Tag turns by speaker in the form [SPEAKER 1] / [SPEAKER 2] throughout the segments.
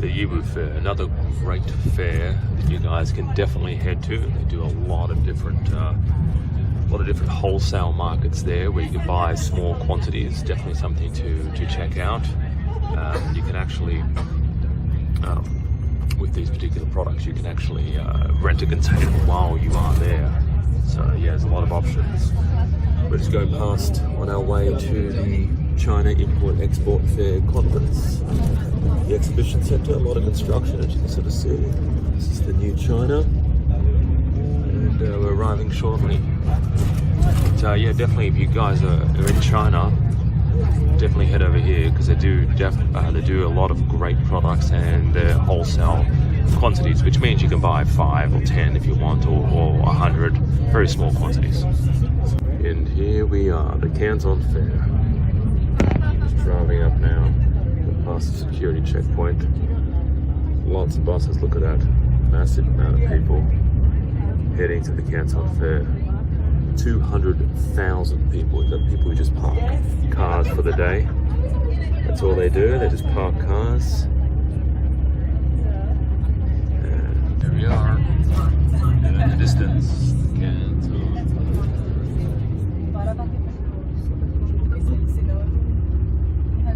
[SPEAKER 1] the Yiwu Fair, another great fair that you guys can definitely head to. They do a lot of different wholesale markets there where you can buy small quantities. Definitely something to check out. You can actually, with these particular products, you can actually rent a container while you are there. So yeah, there's a lot of options. We're just going past on our way to the China Import-Export Fair Conference, the exhibition centre. A lot of construction, as you can sort of see. This is the new China, and we're arriving shortly. But yeah, definitely if you guys are in China, definitely head over here because they do a lot of great products and they're wholesale quantities, which means you can buy 5 or 10 if you want, or 100, very small quantities. And here we are, the Canton Fair. Just driving up now, past the security checkpoint. Lots of buses, look at that. Massive amount of people heading to the Canton Fair. 200,000 people. We've got people who just park cars for the day. That's all they do, they just park cars. And there we are, and in the distance, Canton.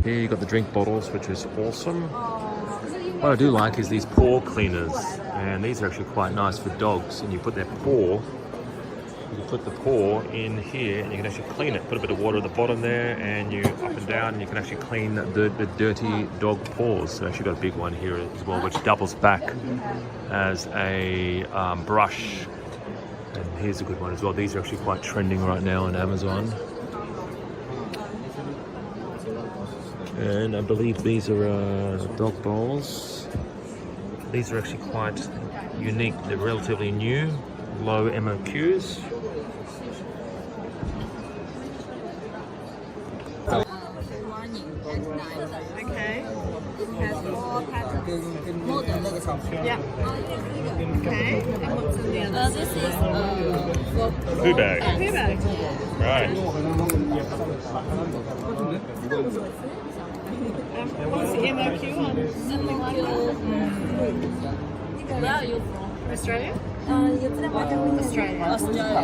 [SPEAKER 1] Here you got the drink bottles, which is awesome. What I do like is these paw cleaners, and these are actually quite nice for dogs. And you put the paw in here, and you can actually clean it. Put a bit of water at the bottom there, and you up and down, and you can actually clean the dirty dog paws. So actually got a big one here as well, which doubles back as a brush. And here's a good one as well. These are actually quite trending right now on Amazon. And I believe these are dog bowls. These are actually quite unique. They're relatively new, low MOQs.
[SPEAKER 2] Okay. Has 4 patterns. Yeah. Okay. And what's in the other?
[SPEAKER 3] This is
[SPEAKER 1] Poo bag.
[SPEAKER 2] Poo bag.
[SPEAKER 1] Right.
[SPEAKER 2] What's the MOQ on?
[SPEAKER 3] Where are you from?
[SPEAKER 2] Australia?
[SPEAKER 3] Australia.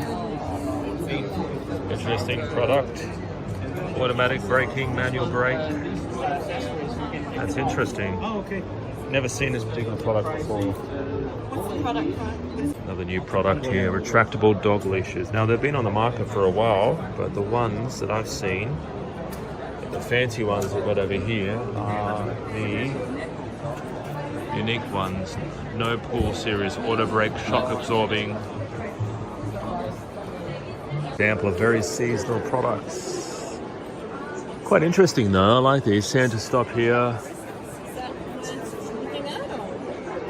[SPEAKER 1] Interesting product. Automatic braking, manual brake. That's interesting.
[SPEAKER 2] Oh, okay.
[SPEAKER 1] Never seen this particular product before.
[SPEAKER 2] What's the product price?
[SPEAKER 1] Another new product here, retractable dog leashes. Now they've been on the market for a while, but the ones that I've seen, the fancy ones we've got over here, are the unique ones. No pull series, auto brake, shock absorbing. Example of very seasonal products. Quite interesting though, I like these. Santa stop here.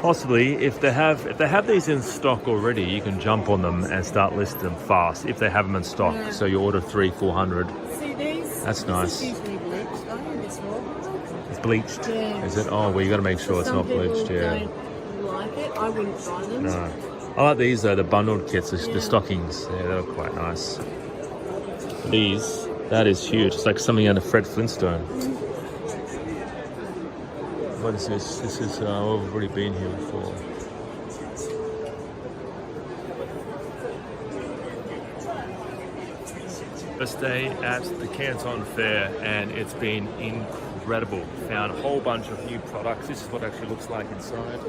[SPEAKER 1] Possibly, if they have these in stock already, you can jump on them and start listing them fast if they have them in stock. Yeah. So you order 300-400.
[SPEAKER 2] See these?
[SPEAKER 1] That's nice.
[SPEAKER 2] This is usually bleached. I think this one.
[SPEAKER 1] It's bleached.
[SPEAKER 2] Yeah.
[SPEAKER 1] Is it? Oh well, you got to make sure it's not bleached. Yeah.
[SPEAKER 2] Don't like it. I wouldn't buy them.
[SPEAKER 1] No. I like these though, the bundled kits, the stockings. Yeah, they look quite nice. These, that is huge. It's like something out of Fred Flintstone. What is this? This is, I've already been here before. First day at the Canton Fair, and it's been incredible. Found a whole bunch of new products. This is what it actually looks like inside.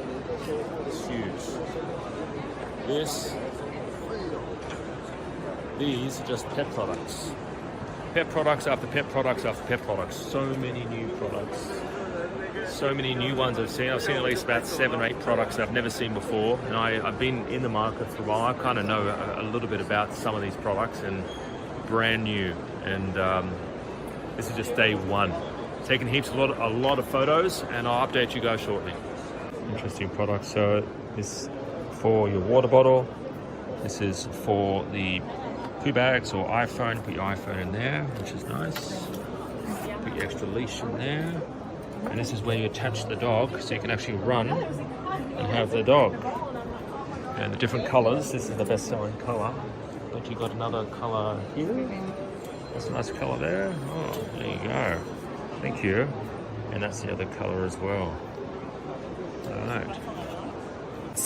[SPEAKER 1] It's huge. These are just pet products. Pet products after pet products after pet products. So many new products. So many new ones I've seen. I've seen at least about 7 or 8 products that I've never seen before. And I've been in the market for a while. I kind of know a little bit about some of these products, and brand new. And this is just day 1. Taking a lot of photos, and I'll update you guys shortly. Interesting product. So this for your water bottle. This is for the poo bags or iPhone. Put your iPhone in there, which is nice. Put your extra leash in there. And this is where you attach the dog, so you can actually run and have the dog. And the different colors. This is the best selling color. But you got another color here. That's a nice color there. Oh, there you go. Thank you. And that's the other color as well.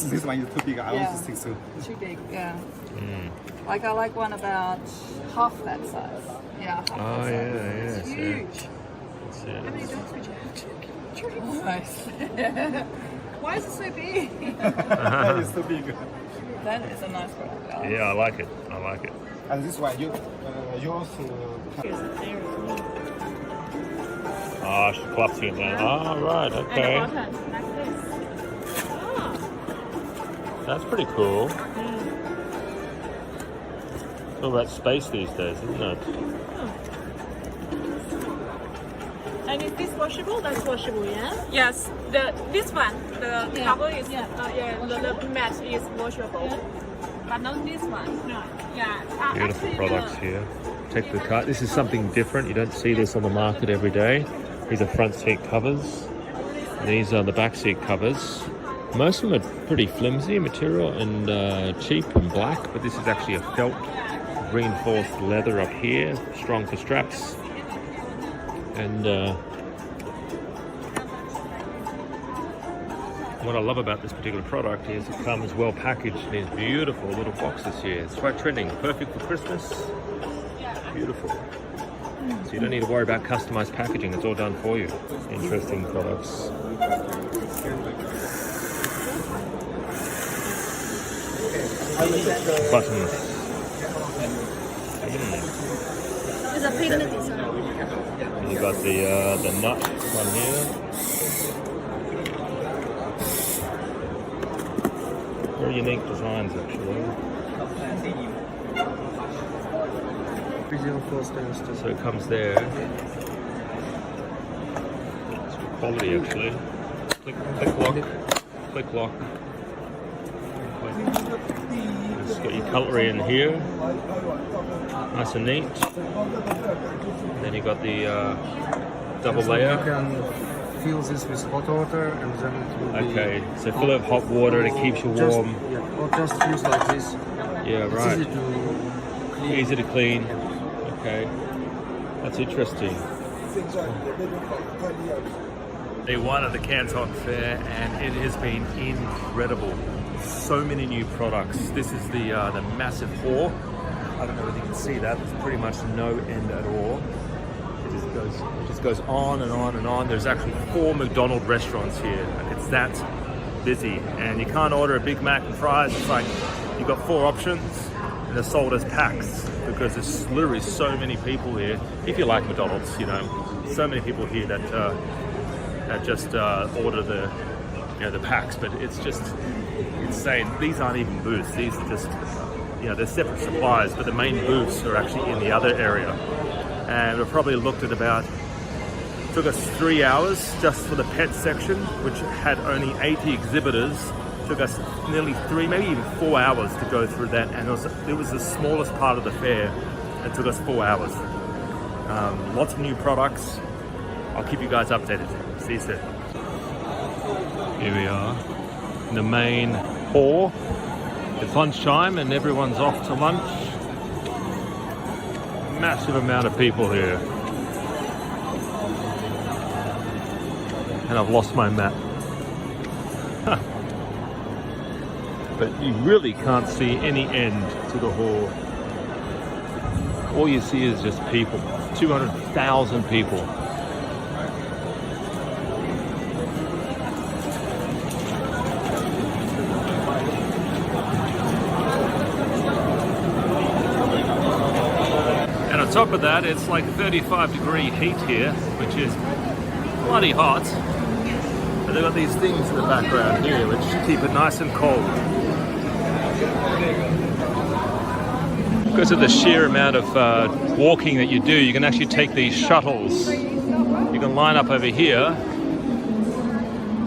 [SPEAKER 4] This one is too big. I
[SPEAKER 2] Yeah.
[SPEAKER 4] also think so.
[SPEAKER 2] Too big. Yeah.
[SPEAKER 1] Mm.
[SPEAKER 2] Like I like one about half that size. Yeah. Half
[SPEAKER 1] Oh
[SPEAKER 2] that
[SPEAKER 1] yeah,
[SPEAKER 2] size.
[SPEAKER 1] yeah.
[SPEAKER 2] It's
[SPEAKER 1] So
[SPEAKER 2] huge.
[SPEAKER 1] that's
[SPEAKER 2] How many
[SPEAKER 1] it.
[SPEAKER 2] dogs would you have? Almost. Why is it so big?
[SPEAKER 4] It's too big.
[SPEAKER 2] That is a nice product. Alex.
[SPEAKER 1] Yeah, I like it. I like it.
[SPEAKER 4] And this one, you also
[SPEAKER 2] Here's it there as well.
[SPEAKER 1] Oh, she claps it down. Oh, right.
[SPEAKER 3] And
[SPEAKER 1] Okay.
[SPEAKER 3] the button, like this.
[SPEAKER 1] That's pretty cool. It's all about space these days, isn't it?
[SPEAKER 3] And is this washable? That's washable, yeah? Yes. This one, the cover is the mat is washable. But not this one. No. Yeah.
[SPEAKER 1] Beautiful
[SPEAKER 3] Actually,
[SPEAKER 1] products here. Check the car. This is something different. You don't see this on the market every day. These are front seat covers. These are the back seat covers. Most of them are pretty flimsy material and cheap and black, but this is actually a felt reinforced leather up here, strong for straps. And what I love about this particular product is it comes well packaged in these beautiful little boxes here. It's quite trending, perfect for Christmas. Beautiful. So you don't need to worry about customized packaging, it's all done for you. Interesting products. Buttons.
[SPEAKER 3] It's a pigment design.
[SPEAKER 1] You got the nut one here. Very unique designs actually. So it comes there. It's good quality actually. Click lock. Click lock. It's got your cutlery in here. Nice and neat. And then you got the double layer.
[SPEAKER 4] You can fill this with hot water and then it will be...
[SPEAKER 1] Okay, so fill it with hot water and it keeps you
[SPEAKER 4] Just,
[SPEAKER 1] warm.
[SPEAKER 4] yeah, or just use like this.
[SPEAKER 1] Yeah,
[SPEAKER 4] It's
[SPEAKER 1] right.
[SPEAKER 4] easy to clean.
[SPEAKER 1] Easy to clean. Okay, that's interesting. Day one of the Canton Fair, and it has been incredible. So many new products. This is the massive hall. I don't know whether you can see that. There's pretty much no end at all. It just goes on and on and on. There's actually 4 McDonald's restaurants here. It's that busy, and you can't order a Big Mac and fries. It's like you've got 4 options, and they're sold as packs because there's literally so many people here. If you like McDonald's, you know, so many people here that just order the packs. But it's just insane. These aren't even booths. These are just they're separate suppliers, but the main booths are actually in the other area. And we probably looked at took us 3 hours just for the pet section, which had only 80 exhibitors. Took us nearly 3, maybe even 4 hours to go through that, and it was the smallest part of the fair. It took us 4 hours. Lots of new products. I'll keep you guys updated. See you soon. Here we are in the main hall. It's lunchtime and everyone's off to lunch. Massive amount of people here. And I've lost my map. But you really can't see any end to the hall. All you see is just people. 200,000 people. And on top of that, it's like 35-degree heat here, which is bloody hot. But they've got these things in the background here, which keep it nice and cold. Because of the sheer amount of walking that you do, you can actually take these shuttles. You can line up over here,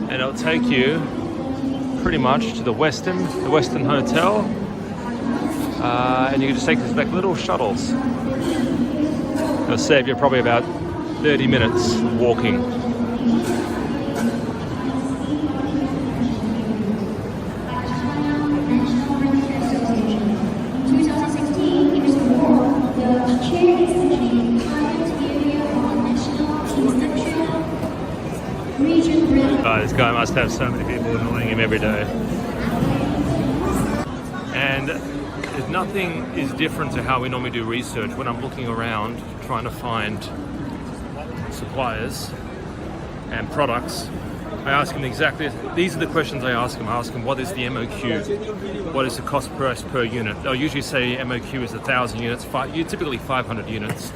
[SPEAKER 1] and it'll take you pretty much to the Western Hotel. And you can just take these like little shuttles. It'll save you probably about 30 minutes walking. This guy must have so many people annoying him every day. And nothing is different to how we normally do research when I'm looking around trying to find suppliers and products. I ask them exactly, these are the questions I ask them. I ask them, what is the MOQ? What is the cost price per unit? They'll usually say MOQ is 1,000 units, typically 500 units.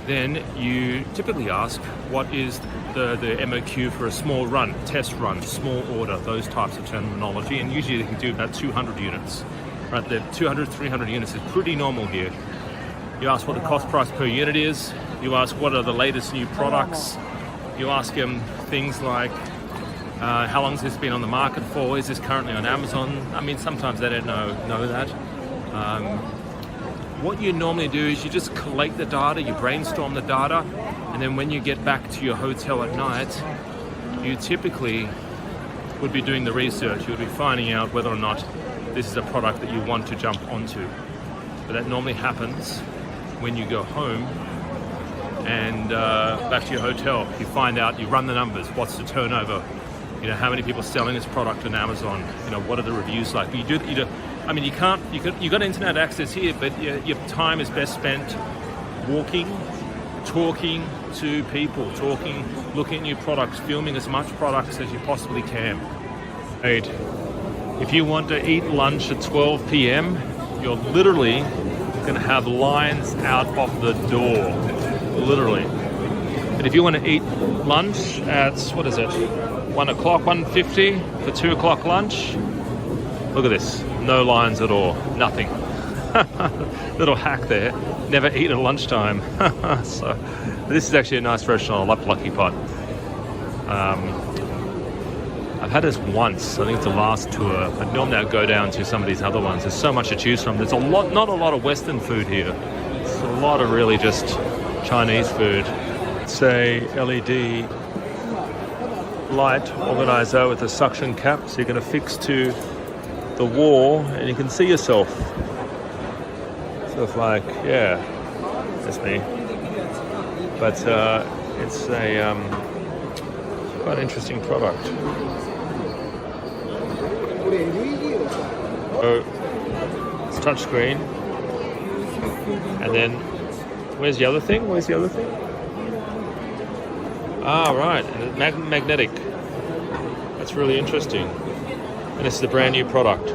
[SPEAKER 1] Then you typically ask, what is the MOQ for a small run, test run, small order, those types of terminology. And usually they can do about 200 units. Right, the 200, 300 units is pretty normal here. You ask what the cost price per unit is. You ask what are the latest new products. You ask them things like, how long has this been on the market for? Is this currently on Amazon? I mean, sometimes they don't know that. What you normally do is you just collate the data, you brainstorm the data, and then when you get back to your hotel at night, you typically would be doing the research. You would be finding out whether or not this is a product that you want to jump onto. But that normally happens when you go home and back to your hotel. You find out, you run the numbers, what's the turnover? You know, how many people selling this product on Amazon? You know, what are the reviews like? You do. I mean, you got internet access here, but your time is best spent walking, talking to people, looking at new products, filming as much products as you possibly can. Right. If you want to eat lunch at 12 p.m., you're literally going to have lines out of the door, literally. And if you want to eat lunch at, what is it, 1 o'clock, 1:50 for 2 o'clock lunch, look at this, no lines at all, nothing. Little hack there, never eat at lunchtime. So this is actually a nice restaurant. I love Lucky Pot. I've had this once, I think it's the last tour, but normally I go down to some of these other ones. There's so much to choose from. There's not a lot of Western food here. It's a lot of really just Chinese food. It's a LED light organizer with a suction cap, so you're going to fix to the wall and you can see yourself. Sort of like, yeah, that's me. But it's a quite interesting product. So it's touchscreen, and then where's the other thing? Ah, right, and it's magnetic. That's really interesting. And this is a brand new product.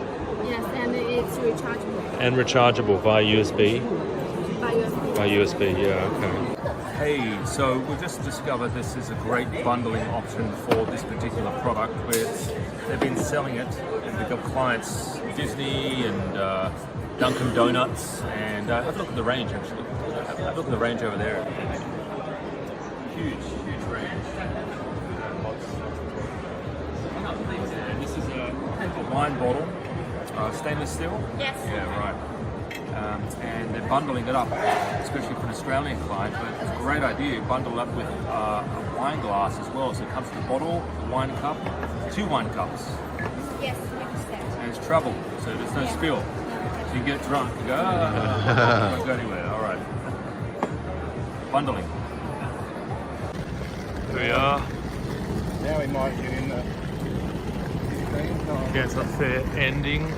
[SPEAKER 5] Yes, and it's rechargeable.
[SPEAKER 1] And rechargeable via USB.
[SPEAKER 5] By USB.
[SPEAKER 1] Yeah, okay. Hey, so we've just discovered this is a great bundling option for this particular product. They've been selling it, and they've got clients, Disney and Dunkin' Donuts, and have a look at the range actually. Have a look at the range over there. Huge range. And this is a wine bottle, stainless steel?
[SPEAKER 5] Yes.
[SPEAKER 1] Yeah, right. And they're bundling it up, especially for an Australian client, but it's a great idea. You bundle it up with a wine glass as well. So it comes with a bottle, a wine cup, 2 wine cups.
[SPEAKER 5] Yes,
[SPEAKER 1] And it's travel, so there's no spill. So you get drunk, you go, don't go anywhere, all right. Bundling. Here we are.
[SPEAKER 4] Now we might get in the...
[SPEAKER 1] Yeah, it's a fair ending.